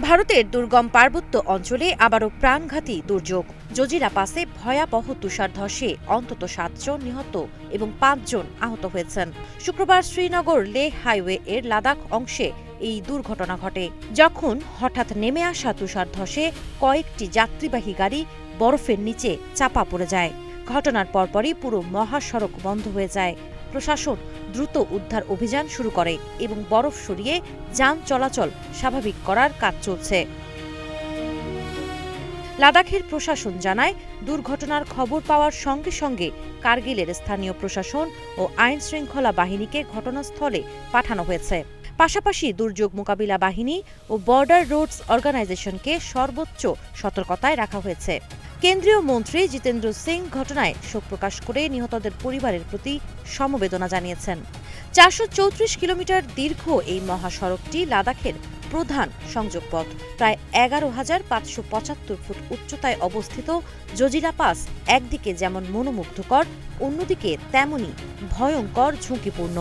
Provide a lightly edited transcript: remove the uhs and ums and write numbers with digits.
ভারতের দুর্গম পার্বত্য অঞ্চলে আবারও প্রাণঘাতী দুর্যোগ। জজিরা পাসে ভয়াবহ তুষারধসে অন্তত 7 জন নিহত এবং 5 জন আহত হয়েছেন। শুক্রবার শ্রীনগর লেহ হাইওয়ে এর লাদাখ অংশে এই দুর্ঘটনা ঘটে, যখন হঠাৎ নেমে আসা তুষারধসে কয়েকটি যাত্রীবাহী গাড়ি বরফের নিচে চাপা পড়ে যায়। ঘটনার পরপরই পুরো মহাসড়ক বন্ধ হয়ে যায়। প্রশাসন দ্রুত উদ্ধার অভিযান শুরু করে এবং বরফ সরিয়ে যান চলাচল স্বাভাবিক করার কাজ চলছে। লাদাখের প্রশাসন জানায়, দুর্ঘটনার খবর পাওয়ার সঙ্গে সঙ্গে কার্গিলের স্থানীয় প্রশাসন ও আইন শৃঙ্খলা বাহিনীকে ঘটনাস্থলে পাঠানো হয়েছে। পাশাপাশি দুর্যোগ মোকাবিলা বাহিনী ও বর্ডার রোডস অর্গানাইজেশনকে সর্বোচ্চ সতর্কতায় রাখা হয়েছে। কেন্দ্রীয় মন্ত্রী জিতেন্দ্র সিং ঘটনায় শোক প্রকাশ করে নিহতদের পরিবারের প্রতি সমবেদনা জানিয়েছেন। 434 কিলোমিটার দীর্ঘ এই মহাসড়কটি লাদাখের প্রধান সংযোগপথ। প্রায় 11,575 ফুট উচ্চতায় অবস্থিত জজিরা পাস একদিকে যেমন মনোমুগ্ধকর, অন্যদিকে তেমনি ভয়ঙ্কর ঝুঁকিপূর্ণ।